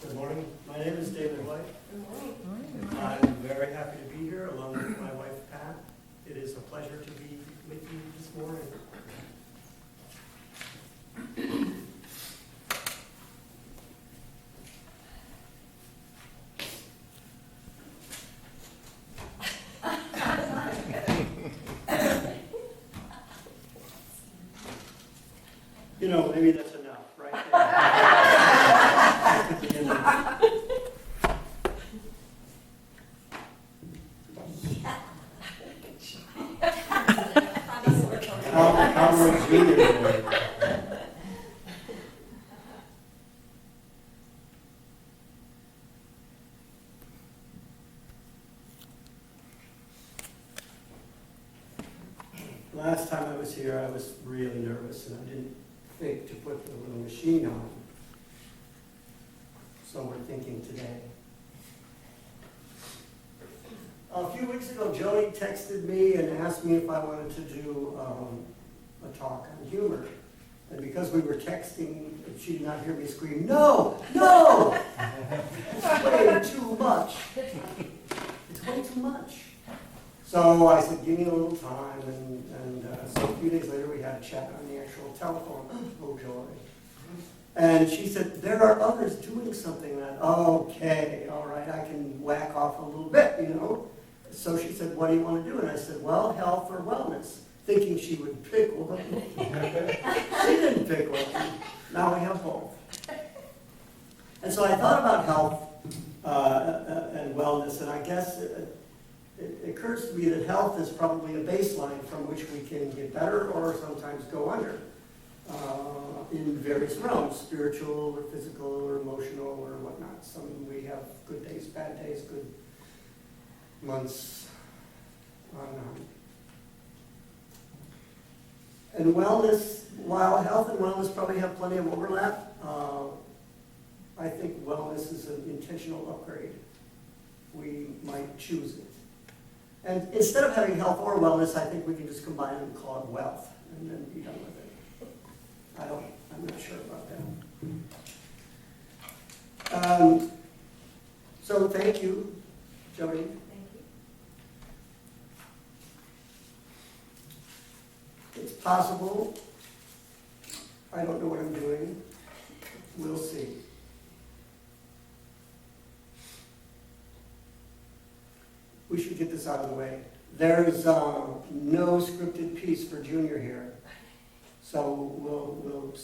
Good morning. My name is David White. Good morning. I'm very happy to be here along with my wife Pat. It is a pleasure to be with you this morning. You know, maybe that's enough, right? How was Junior doing? Last time I was here, I was really nervous and I didn't think to put the little machine on. So we're thinking today. A few weeks ago, Joni texted me and asked me if I wanted to do a talk on humor. And because we were texting, she did not hear me scream, "No, no! It's way too much. It's way too much." So I said, "Give me a little time," and so a few days later we had a chat on the actual telephone. Oh, joy. And she said, "There are others doing something that," okay, all right, I can whack off a little bit, you know. So she said, "What do you want to do?" And I said, "Well, health or wellness," thinking she would pick one. She didn't pick one. Now we have both. And so I thought about health and wellness, and I guess it occurs to me that health is probably a baseline from which we can get better or sometimes go under in various realms, spiritual or physical or emotional or whatnot. Some we have good days, bad days, good months, on and on. And wellness, while health and wellness probably have plenty of overlap, I think wellness is an intentional upgrade. We might choose it. And instead of having health or wellness, I think we can just combine it and call it wealth, and then be done with it. I'm not sure about that. So thank you, Jody. Thank you. It's possible. I don't know what I'm doing. We'll see. We should get this out of the way. There's no scripted piece for Junior here. So we'll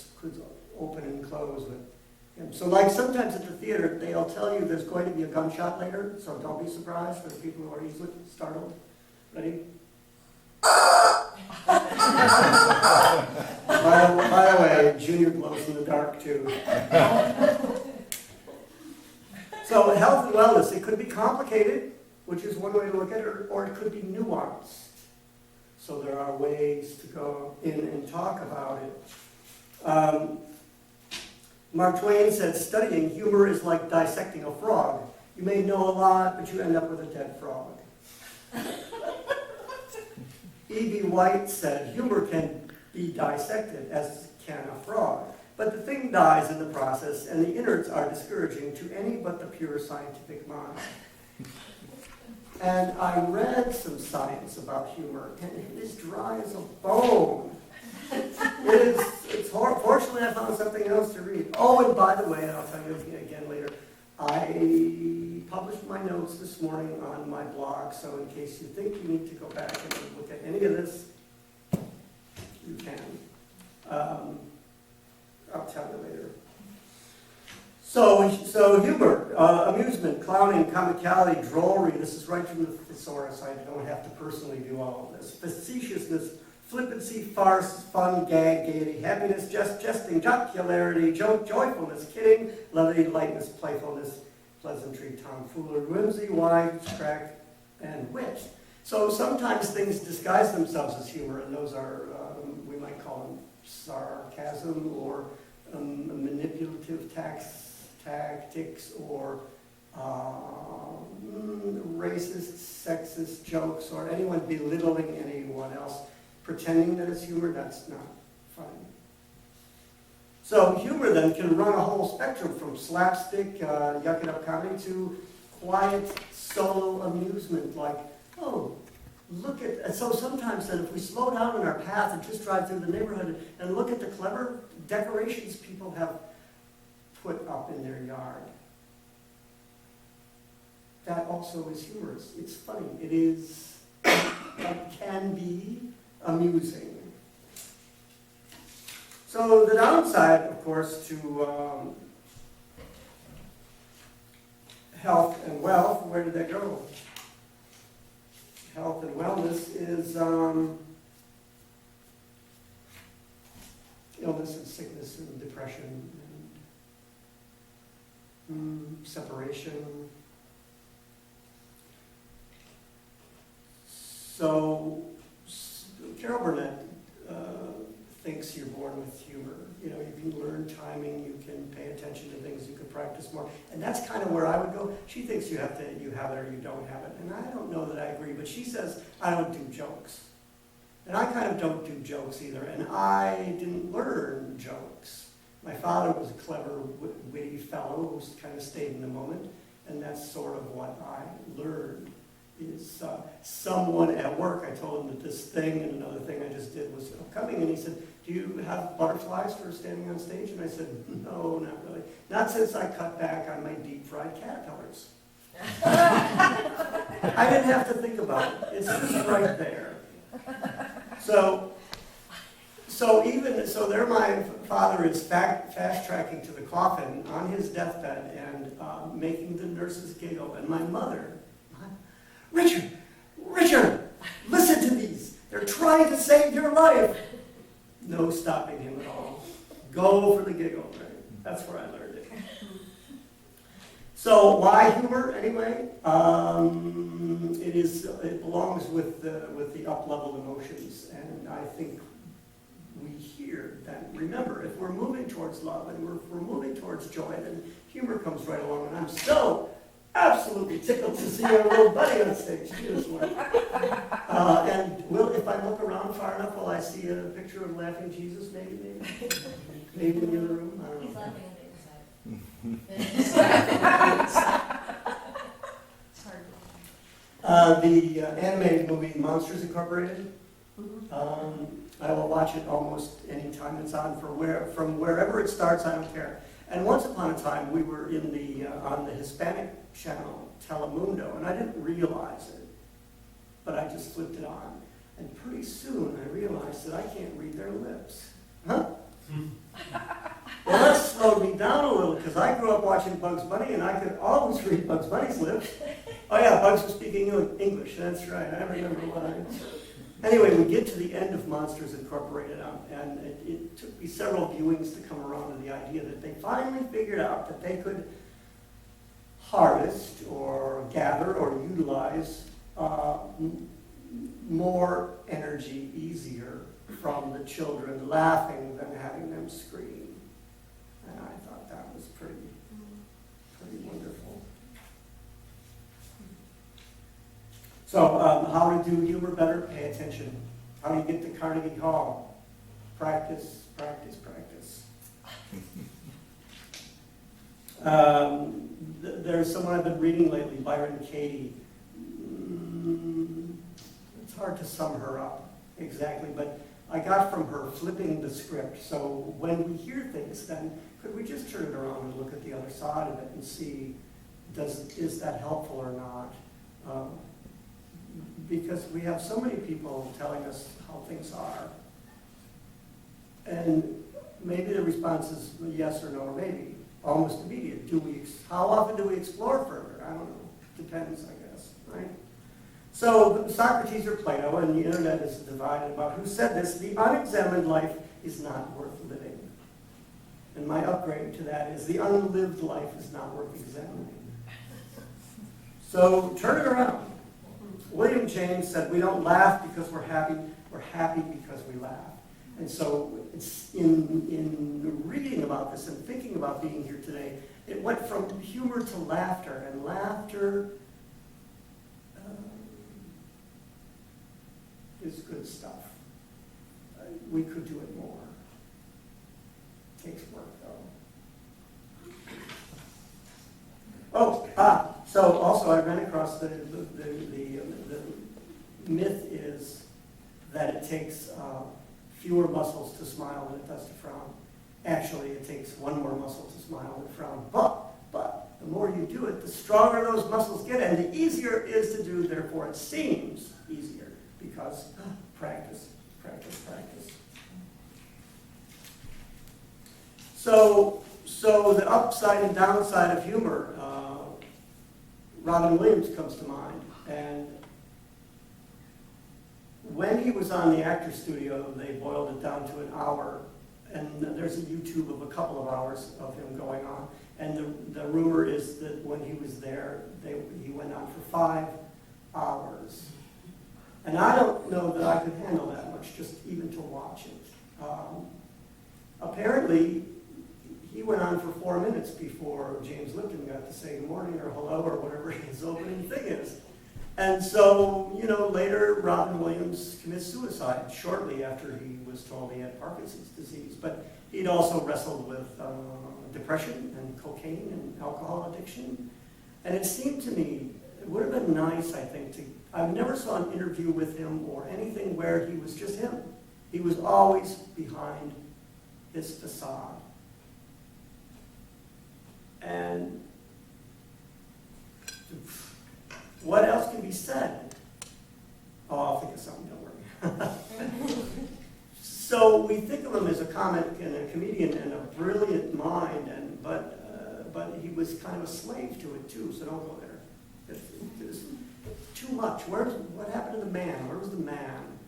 open and close with him. So like sometimes at the theater, they'll tell you there's going to be a gunshot later, so don't be surprised for the people who are easily startled. Ready? By the way, Junior glows in the dark too. So health and wellness, it could be complicated, which is one way to look at it, or it could be nuanced. So there are ways to go in and talk about it. Mark Twain said, "Studying humor is like dissecting a frog. You may know a lot, but you end up with a dead frog." E.B. White said, "Humor can be dissected, as can a frog. But the thing dies in the process, and the innards are discouraging to any but the pure scientific mind." And I read some science about humor, and it is dry as a bone. Fortunately, I found something else to read. Oh, and by the way, and I'll tell you again later, I published my notes this morning on my blog, so in case you think you need to go back and look at any of this, you can. I'll tell you later. So humor, amusement, clowning, comicality, drollery. This is right from the thesaurus. I don't have to personally do all of this. Facetiousness, flippancy, farce, fun, gag, gaiety, happiness, jesting, jocularity, joke, joyfulness, kidding, levity, lightness, playfulness, pleasantry, tomfoolery, whimsy, wisecrack, and wit. So sometimes things disguise themselves as humor, and those are, we might call them sarcasm or manipulative tactics or racist, sexist jokes or anyone belittling anyone else, pretending that it's humor. That's not funny. So humor then can run a whole spectrum from slapstick, yuck it up comedy to quiet solo amusement like, oh, look at, and so sometimes then if we slow down in our path and just drive through the neighborhood and look at the clever decorations people have put up in their yard, that also is humorous. It's funny. It is, it can be amusing. So the downside, of course, to health and wealth, where did that go? Health and wellness is illness and sickness and depression and separation. So Carol Burnett thinks you're born with humor. You know, you can learn timing, you can pay attention to things, you can practice more. And that's kind of where I would go. She thinks you have it or you don't have it. And I don't know that I agree, but she says, I don't do jokes. And I kind of don't do jokes either. And I didn't learn jokes. My father was a clever, witty fellow who kind of stayed in the moment. And that's sort of what I learned. Is someone at work, I told him that this thing and another thing I just did was upcoming, and he said, do you have butterflies for standing on stage? And I said, no, not really. Not since I cut back on my deep-fried caterpillars. I didn't have to think about it. It's just right there. So there my father is fast-tracking to the coffin on his deathbed and making the nurses giggle. And my mother, Richard, listen to these. They're trying to save your life. No stopping him at all. Go for the giggle, right? That's where I learned it. So why humor, anyway? It belongs with the up-leveled emotions, and I think we hear that. Remember, if we're moving towards love and we're moving towards joy, then humor comes right along, and I'm so absolutely tickled to see our little buddy on stage. He is one. And if I look around far enough, will I see a picture of laughing Jesus? Maybe in the other room. I don't know. He's laughing on the inside. It's hard. The animated movie Monsters Incorporated. I will watch it almost any time it's on. From wherever it starts, I don't care. And once upon a time, we were on the Hispanic channel, Telemundo, and I didn't realize it, but I just flipped it on. And pretty soon, I realized that I can't read their lips. Huh? Well, that slowed me down a little, because I grew up watching Bugs Bunny, and I could always read Bugs Bunny's lips. Oh yeah, Bugs was speaking English, that's right, I remember what I said. Anyway, we get to the end of Monsters Incorporated, and it took me several viewings to come around to the idea that they finally figured out that they could harvest or gather or utilize more energy easier from the children laughing than having them scream. And I thought that was pretty wonderful. So how to do humor better? Pay attention. How do you get to Carnegie Hall? Practice, practice, practice. There's someone I've been reading lately, Byron Katie. It's hard to sum her up exactly, but I got from her flipping the script. So when we hear things, then could we just turn it around and look at the other side of it and see, is that helpful or not? Because we have so many people telling us how things are. And maybe the response is yes or no, or maybe. Almost immediate. How often do we explore further? I don't know. Depends, I guess, right? So Socrates or Plato, and the internet is divided about who said this, the unexamined life is not worth living. And my upgrade to that is the unlived life is not worth examining. So turn it around. William James said, we don't laugh because we're happy because we laugh. And so it's in reading about this and thinking about being here today, it went from humor to laughter, and laughter is good stuff. We could do it more. Takes work, though. So also I ran across the myth is that it takes fewer muscles to smile than it does to frown. Actually, it takes one more muscle to smile than frown. But the more you do it, the stronger those muscles get, and the easier it is to do. Therefore, it seems easier because practice, practice, practice. So the upside and downside of humor. Robin Williams comes to mind, and when he was on the Actors Studio, they boiled it down to an hour, and there's a YouTube of a couple of hours of him going on, and the rumor is that when he was there, he went on for 5 hours. And I don't know that I could handle that much, just even to watch it. Apparently, he went on for 4 minutes before James Lipton got to say good morning or hello or whatever his opening thing is. And so, later Robin Williams commits suicide shortly after he was told he had Parkinson's disease. But he'd also wrestled with depression and cocaine and alcohol addiction. And it seemed to me, it would have been nice, I think, I never saw an interview with him or anything where he was just him. He was always behind his facade. And what else can be said? Oh, I'll think of something, don't worry. So we think of him as a comic and a comedian and a brilliant mind, but he was kind of a slave to it too, so don't go there. It was too much. What happened to the man? Where was the man?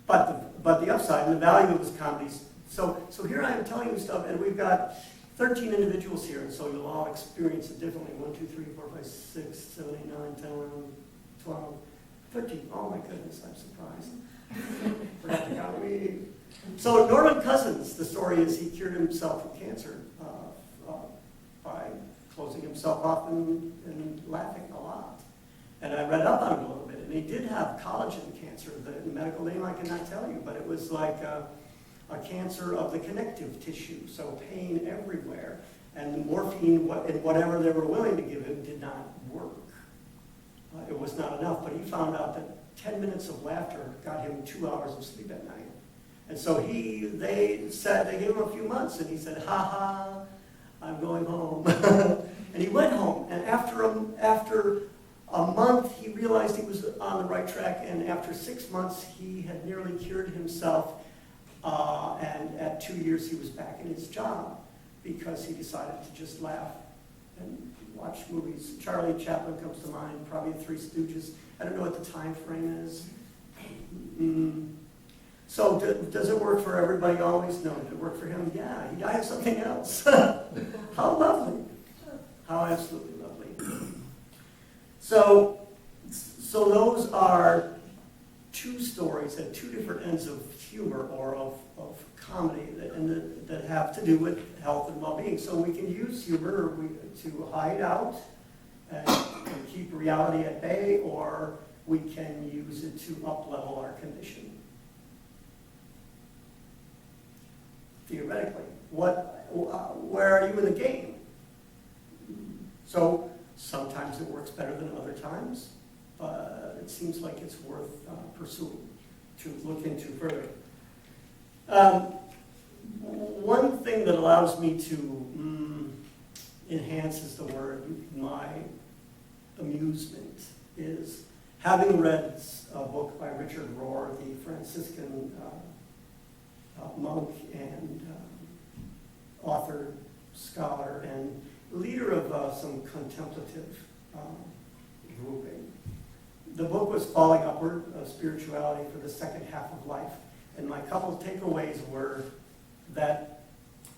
But the upside and the value of his comedies. So here I am telling you stuff, and we've got 13 individuals here, and so you'll all experience it differently. 1, 2, 3, 4, 5, 6, 7, 8, 9, 10, 11, 12, 13. Oh my goodness, I'm surprised. Forgot to count me. So Norman Cousins, the story is he cured himself of cancer by closing himself off and laughing a lot. And I read up on him a little bit, and he did have collagen cancer. The medical name I cannot tell you, but it was like a cancer of the connective tissue, so pain everywhere. And morphine, and whatever they were willing to give him, did not work. It was not enough, but he found out that 10 minutes of laughter got him 2 hours of sleep at night. And so they gave him a few months, and he said, ha ha, I'm going home. And he went home, and after a month, he realized he was on the right track, and after 6 months, he had nearly cured himself. And at 2 years, he was back in his job because he decided to just laugh and watch movies. Charlie Chaplin comes to mind, probably the Three Stooges. I don't know what the time frame is. So does it work for everybody always? No. Did it work for him? Yeah, he died of something else. How lovely. How absolutely lovely. So those are two stories at two different ends of humor or of comedy that have to do with health and well-being. So we can use humor to hide out and keep reality at bay, or we can use it to up-level our condition. Theoretically, where are you in the game? So sometimes it works better than other times, but it seems like it's worth pursuing to look into further. One thing that allows me to enhance is the word, my amusement, is having read a book by Richard Rohr, the Franciscan monk and author, scholar, and leader of some contemplative grouping. The book was Falling Upward, Spirituality for the Second Half of Life. And my couple of takeaways were that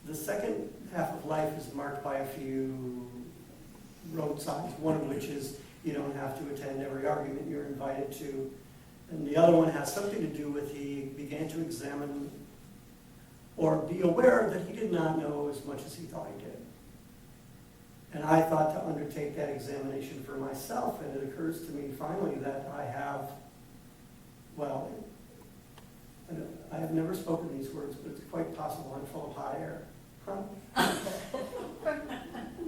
the second half of life is marked by a few road signs, one of which is you don't have to attend every argument you're invited to. And the other one has something to do with he began to examine or be aware that he did not know as much as he thought he did. And I thought to undertake that examination for myself, and it occurs to me finally that I have, well, I have never spoken these words, but it's quite possible I'm full of hot air. Huh?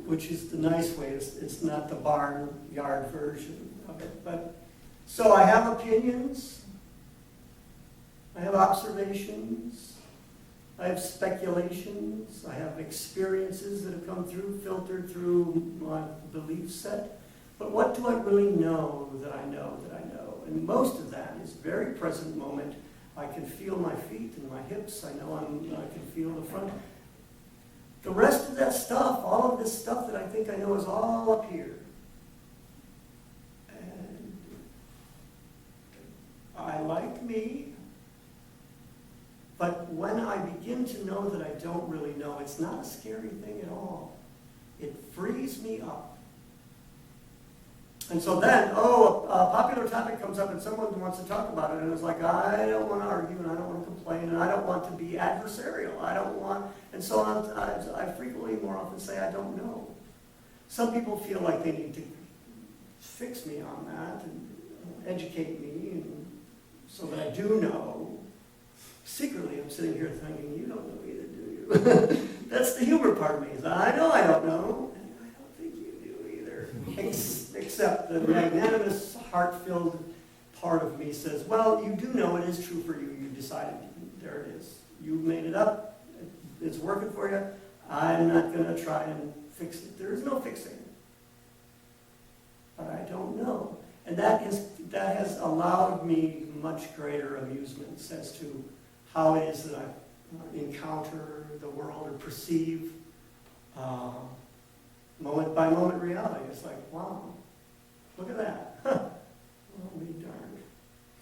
Which is the nice way, it's not the barnyard version of it. But so I have opinions, I have observations, I have speculations, I have experiences that have come through, filtered through my belief set. But what do I really know that I know that I know? And most of that is very present moment. I can feel my feet and my hips. I know I can feel the front. The rest of that stuff, all of this stuff that I think I know is all up here. And I like me. But when I begin to know that I don't really know, it's not a scary thing at all. It frees me up. And so then, a popular topic comes up and someone wants to talk about it, and it's like, I don't want to argue, and I don't want to complain, and I don't want to be adversarial. I don't want, and so I frequently, more often say, I don't know. Some people feel like they need to fix me on that and educate me, and so that I do know. Secretly, I'm sitting here thinking, you don't know either, do you? That's the humor part of me, is I know I don't know, and I don't think you do either. Except the magnanimous, heart-filled part of me says, well, you do know it is true for you. You decided. There it is. You made it up. It's working for you. I'm not going to try and fix it. There is no fixing it. But I don't know. And that has allowed me much greater amusements as to how it is that I encounter the world or perceive moment-by-moment reality. It's like, wow, look at that. Well, be darned.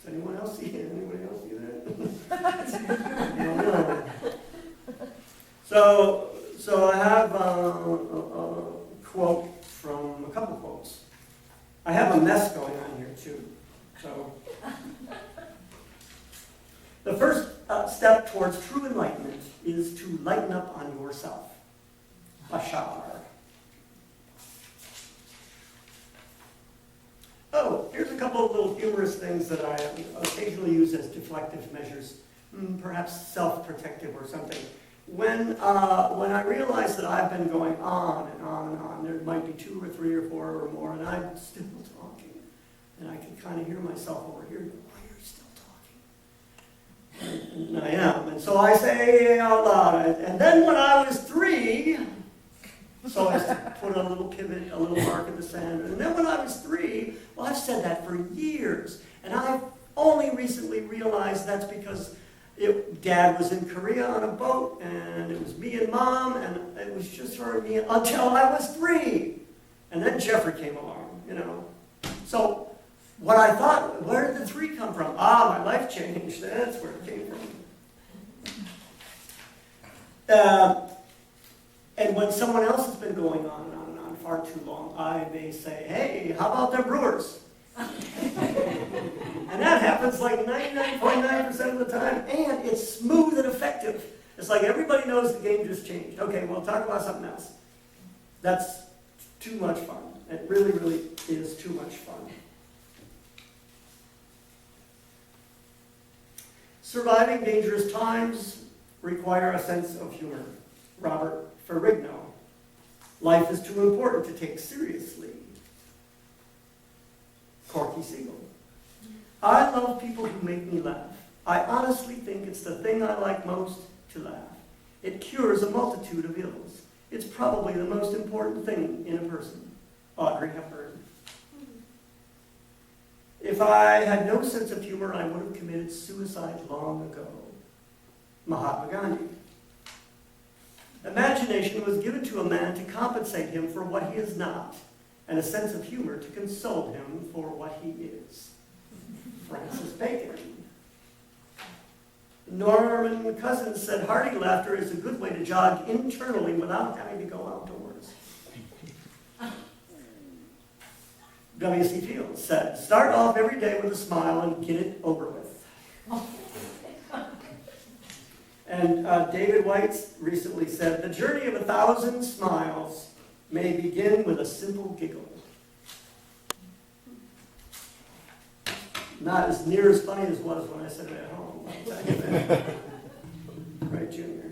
Does anyone else see it? Anybody else see that? No. So I have a quote from a couple quotes. I have a mess going on here too. So the first step towards true enlightenment is to lighten up on yourself. Bashar. Oh, here's a couple of little humorous things that I occasionally use as deflective measures, perhaps self-protective or something. When I realize that I've been going on and on and on, there might be 2 or 3 or 4 or more, and I'm still talking, and I can kind of hear myself over here, why are you still talking? And I am, and so I say out loud, and then when I was 3, so as to put a little pivot, a little mark in the sand. And then when I was 3, well, I've said that for years. And I've only recently realized that's because Dad was in Korea on a boat, and it was me and Mom, and it was just her and me until I was 3. And then Jeffrey came along, you know. So what I thought, where did the 3 come from? My life changed. That's where it came from. And when someone else has been going on and on and on far too long, I may say, hey, how about them Brewers? And that happens like 99.9% of the time, and it's smooth and effective. It's like everybody knows the game just changed. Okay, well, talk about something else. That's too much fun. It really, really is too much fun. Surviving dangerous times require a sense of humor. Robert Ferrigno. Life is too important to take seriously. Corky Siegel. I love people who make me laugh. I honestly think it's the thing I like most to laugh. It cures a multitude of ills. It's probably the most important thing in a person. Audrey Hepburn. If I had no sense of humor, I would have committed suicide long ago. Mahatma Gandhi. Imagination was given to a man to compensate him for what he is not, and a sense of humor to console him for what he is. Francis Bacon. Norman Cousins said, hearty laughter is a good way to jog internally without having to go outdoors. W.C. Fields said, start off every day with a smile and get it over with. And David White recently said, the journey of 1,000 smiles may begin with a simple giggle. Not as near as funny as it was when I said it at home. I'll tell you that. Right, Junior?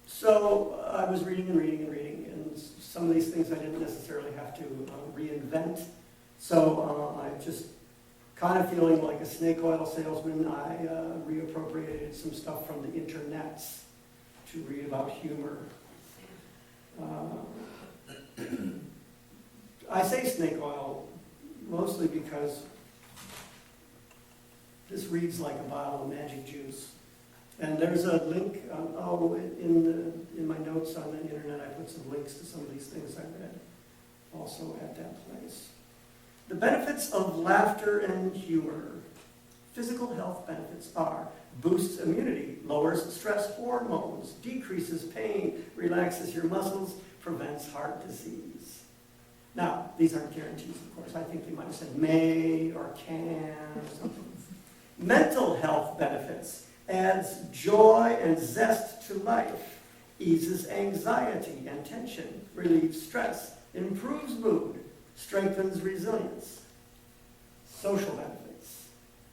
So I was reading and reading and reading, and some of these things I didn't necessarily have to reinvent. So I just kind of feeling like a snake oil salesman, I reappropriated some stuff from the internets to read about humor. I say snake oil mostly because this reads like a bottle of magic juice. And there's a link, in my notes on the internet, I put some links to some of these things I read also at that place. The benefits of laughter and humor. Physical health benefits are: boosts immunity, lowers stress hormones, decreases pain, relaxes your muscles, prevents heart disease. Now, these aren't guarantees, of course. I think they might have said may or can or something. Mental health benefits: adds joy and zest to life, eases anxiety and tension, relieves stress, improves mood, strengthens resilience. Social benefits: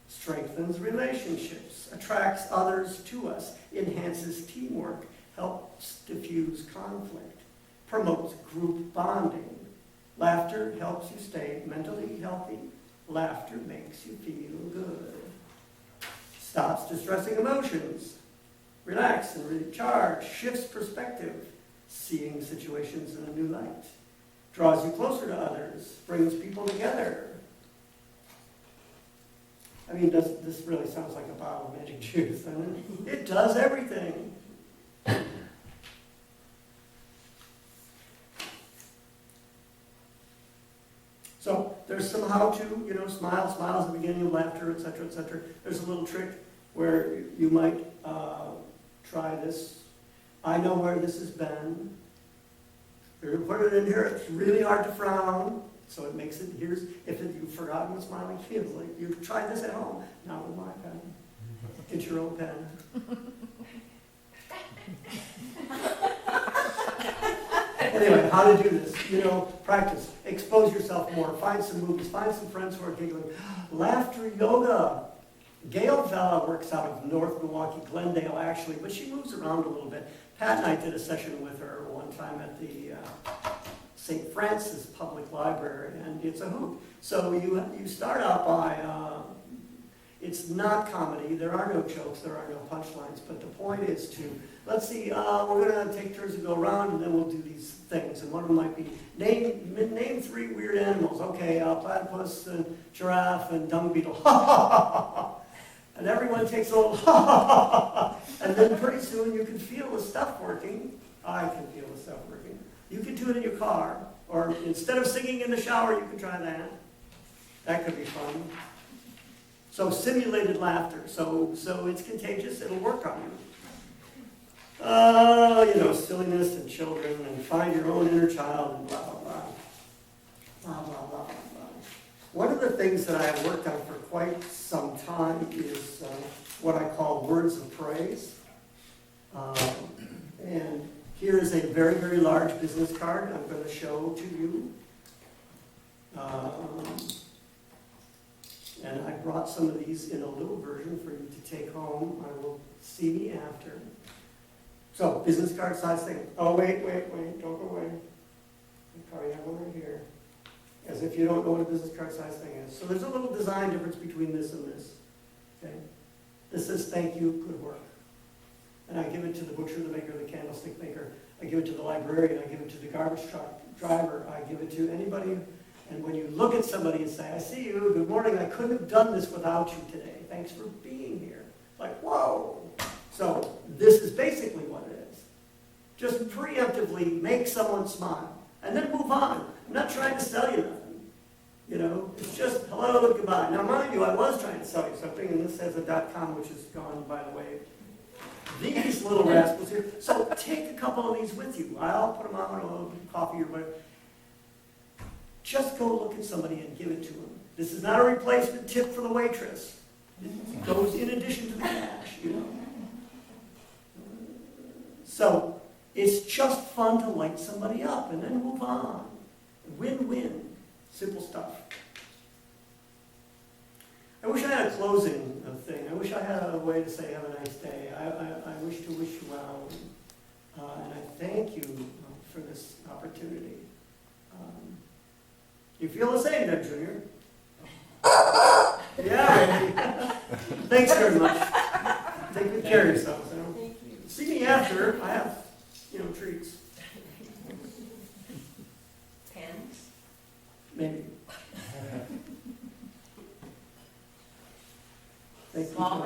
strengthens relationships, attracts others to us, enhances teamwork, helps diffuse conflict, promotes group bonding. Laughter helps you stay mentally healthy. Laughter makes you feel good. Stops distressing emotions, relax and recharge, shifts perspective, seeing situations in a new light, draws you closer to others, brings people together. I mean, this really sounds like a bottle of magic juice, doesn't it? It does everything. So there's some how-to, smiles at the beginning of laughter, etc., etc. There's a little trick where you might try this. I know where this has been. You're going to put it in here. It's really hard to frown, so it makes it, you've forgotten what smiling feels like. You've tried this at home, not with my pen. Get your own pen. Anyway, how to do this? Practice. Expose yourself more. Find some movies. Find some friends who are giggling. Laughter yoga. Gail Vella works out of North Milwaukee, Glendale actually, but she moves around a little bit. Pat and I did a session with her one time at the St. Francis Public Library, and it's a hoot. So you start out by, it's not comedy, there are no jokes, there are no punchlines, but the point is to, let's see, we're going to take turns to go around, and then we'll do these things. And one of them might be, name 3 weird animals. Okay, platypus, and giraffe, and dung beetle. And everyone takes a little and then pretty soon you can feel the stuff working. I can feel the stuff working. You can do it in your car, or instead of singing in the shower, you can try that. That could be fun. So simulated laughter. So it's contagious. It'll work on you. Silliness and children, and find your own inner child, and blah, blah, blah. Blah, blah, blah, blah, blah. One of the things that I have worked on for quite some time is what I call words of praise. And here is a very, very large business card I'm going to show to you. And I brought some of these in a little version for you to take home. I will see me after. So, business card size thing. Oh, wait, don't go away. I probably have one right here. As if you don't know what a business card size thing is. So there's a little design difference between this and this. Okay? This says thank you, good work. And I give it to the butcher, the baker, the candlestick maker. I give it to the librarian. I give it to the garbage truck driver. I give it to anybody. And when you look at somebody and say, I see you, good morning, I couldn't have done this without you today. Thanks for being here. Like, whoa. So this is basically what it is. Just preemptively make someone smile. And then move on. I'm not trying to sell you nothing. It's just hello, goodbye. Now, mind you, I was trying to sell you something, and this has a .com, which is gone, by the way. These little rascals here. So take a couple of these with you. I'll put them on a little coffee or whatever. Just go look at somebody and give it to them. This is not a replacement tip for the waitress. It goes in addition to the cash, So It's just fun to light somebody up and then move on. Win-win. Simple stuff. I wish I had a closing thing. I wish I had a way to say have a nice day. I wish to wish you well. And I thank you for this opportunity. You feel the same, then, Junior? Yeah, Randy. Thanks very much. Take good care of yourselves. Thank you. See me after. I have, treats. Pens? Maybe. Thank you. Small